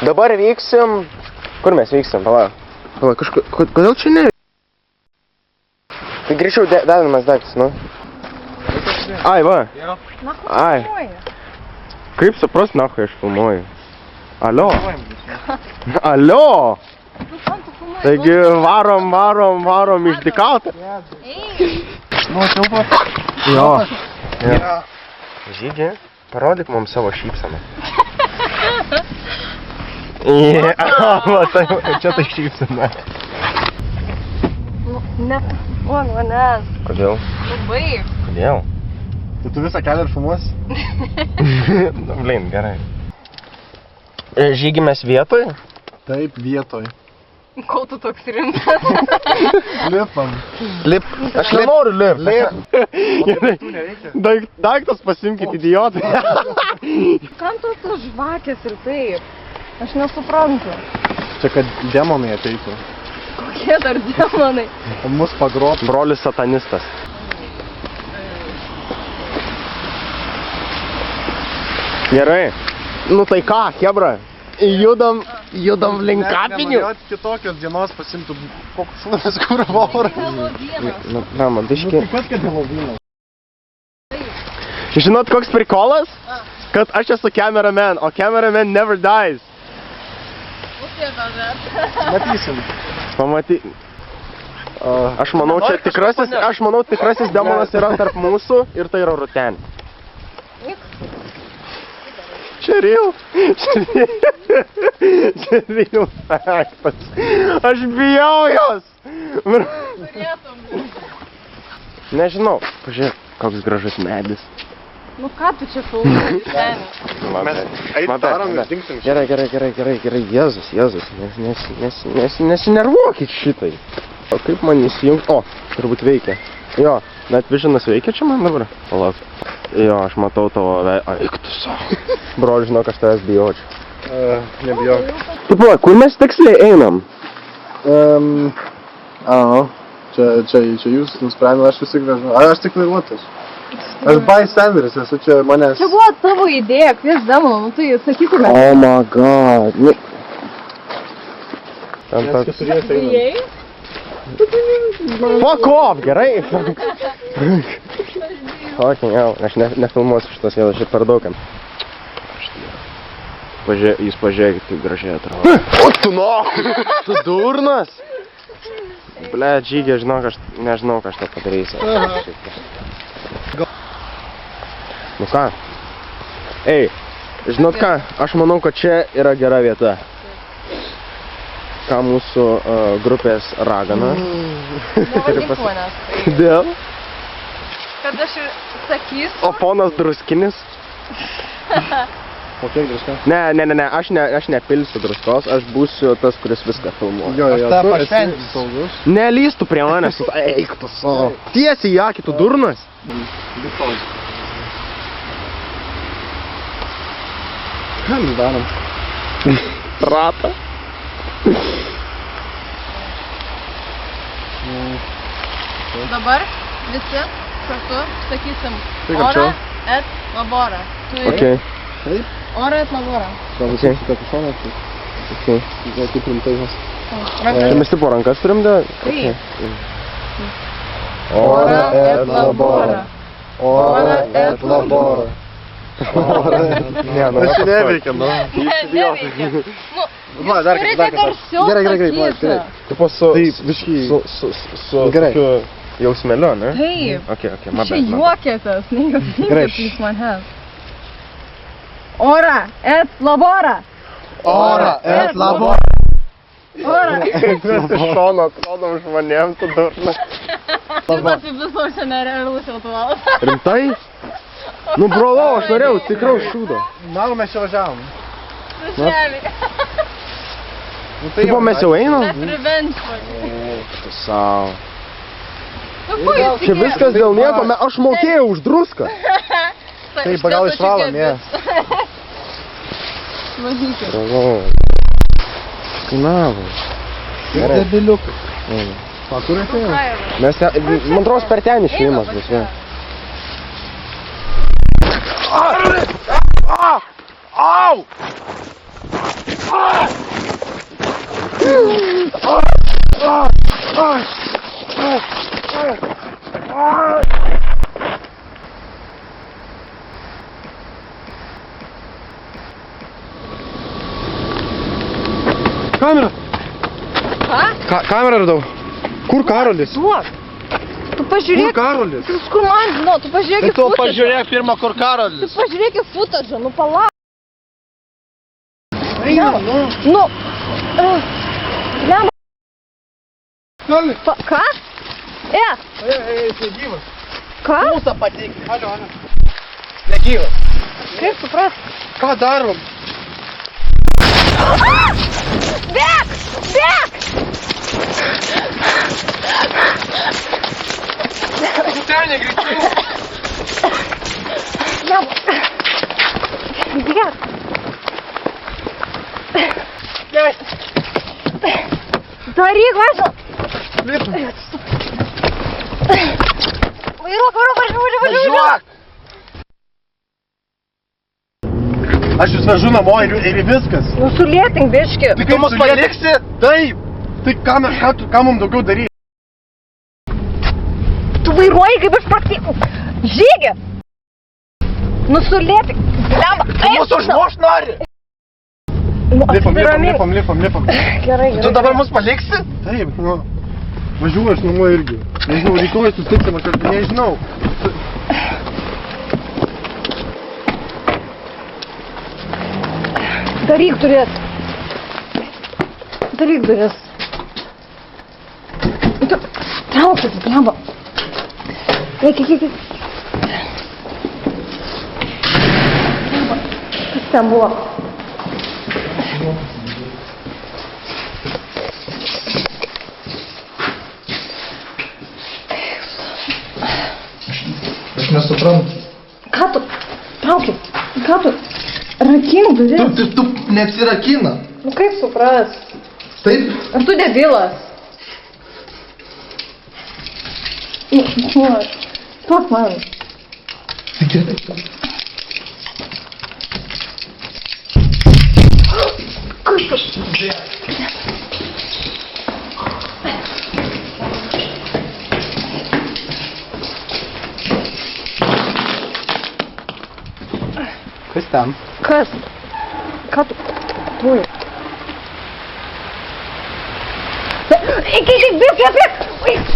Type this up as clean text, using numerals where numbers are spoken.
Dabar vyksim... Kur mes vyksim? Palauk. Kodėl čia ne? Tai greičiau dedamas daiktas, nu. Ai, va. Ai. Kaip suprast, nahui aš filmuoju? Alio. Alio. Taigi varom išdikautą. Nu, čiaupa. Jo. Žygi, parodyk mums savo šypseną. Matai, čia tai šypsena. Nepafuok manęs. Kodėl? Labai. Kodėl? Tai tu visą kelią ir filmuosi? Nu, blin, gerai. Žygi mes vietoj? Taip, vietoj. Kol tu toks rimtas. Lipam. Lip. Aš nenoriu lip. Lip. Daiktas pasimkit, idiotai. Kam tos žvakės ir taip? Aš nesuprantu. Čia kad demonai ateitų. Kokie dar demonai? Mus pagrot. Brolis satanistas. Gerai. Nu tai ką, hebra? Judam link kapinių. Nenorėjot kitokios dienos pasimtų koks kur vorą. Na, man biški. Kas kad Helovynas? Žinot, koks prikolas? Kad aš esu cameraman, o cameraman never dies. Matysim. Pamaty... Aš manau, tikrasis demonas yra tarp mūsų ir tai yra Rūtenė. Čia real faktas. Aš bijau jos. Nežinau, pažiūrėk, koks gražus medis. Nu ką tu čia filmuoji? Darom ir dingsim. Gerai, Jėzus, nesinervuokit šitai. O kaip man įsijungt? O, turbūt veikia. Jo, net vižinas veikia čia man dabar. Palauk. Jo, aš matau tavo eik tu savo. Broli, žinok, aš tavęs bijočiau. Nebijok. Tu palauk, kur mes tiksliai einam? Čia jūs nusprendė, aš visi gražu. Aš tik vairuotas. Aš bystanderis, esu čia manęs. Čia buvo tavo idėja, kvies demoną, nu tai sakytume. Oh my god. Mes keturės einam. Bijai? Fuck off, gerai? Fucking hell, aš nefilmuosiu šitos vietos, šit per daugam. Jūs pažiūrėkit, kaip gražiai atrodo. O tu no! Tu durnas? Ble, Žygė, žinok, aš nežinau, ką aš tą padarysiu. Nu ką? Ei, žinot ką, aš manau, kad čia yra gera vieta. Ką mūsų grupės ragana. Nevadyk manęs. Dėl? Kad aš ir sakysiu. O ponas Druskinis? O kiek druska? Ne, aš nepilsiu druskos, aš būsiu tas, kuris viską filmuoja. Jo, Aš tave tu pašventinsiu. esi saugus. Nelystų prie manęs, eik tu savo. Tiesiai į akį, tu durnas? Litos. Ką mes darom? Ratą. Dabar visi kartu sakysim Tai kaip čia? ora et labora. Okei, Ora et labora. Gal Okei. visi kapišoną, tai okei. gal kaip rimtai mes. Čia mes tipo rankas turim da? Taip. Ora et labora. Ora et labora. Ne, nu, Aš neveikia, nu. Neveikia. Va, dar Turite kartą. garsiau Gerai, sakyti. gerai. tipo su... Taip, biškį. Su Gerai. tokiu jausmeliu, ne? Taip. Okei, Čia my bad. juokėtės, Gerai. nejuokėtės iš manęs. Ora et labora. Ora et labora. Ora. Mes iš šono atrodom žmonėm, tu durnas. Taip pat viso čia nerealus autovalas. Rimtai? Nu, brolau, aš norėjau tikraus šūdo. Na, mes čia važiavom. Sušeliai. Nu, Tipo, mes jau einam? Net revenge. Tu savo. Nu, ko jūs Čia viskas dėl nieko, aš mokėjau už druską. Taip, gal išvalom, jie. Važykit. Brolau. Kainavo. Debiliukai. O, kur atėjom? Mes, man atrodo, per ten išėjimas bus, ne? Au! Kamera! Ką? Kamerą radau. Kur Karolis? Duok. Tu Kur pažiūrėk. Karolis? Tu kur man, nu, tu pažiūrėk į Tu futažą. pažiūrėk pirmą, kur Tu Karolis. pažiūrėk į futažą, nu palauk. Einam, nu. Nu. Lemba. Karolis. Ką? Jisai gyvas. Ką? Pulsą pateikti. Alio. Negyvas. Kaip supras? Ką darom? Bėk! Bėk! Ten greičiau. Lemba. Bėk. Daryk, važiuok. Lipam. Vairuok, važiuok. Važiuok. Aš jūs vežu namo ir viskas. Nu sulėtink, biški. Tai tu mus paliksi? Taip. Tai ką mums daugiau daryti? Tu vairuoji kaip iš praktikų. Žygi. Nu sulėtink. Lemba. Tu mus užmušt nori? Lipam. Gerai. Tu dabar mus paliksi? Taip, nu. Važiuoju aš namo irgi. Nežinau, rytoj susitiksime, kad nežinau. Daryk duris. Tu traukis, lemba. Eik. Lemba. Kas ten buvo? Aš nesuprantu. Ką tu? Traukis. Ką tu? Rakink duris. Tu neatsirakina. Nu kaip supras? Taip? Ar tu debilas? Stok man. Kas tu? Kas ten? Kas? Ką tu? Tuoj. Eik, bėk!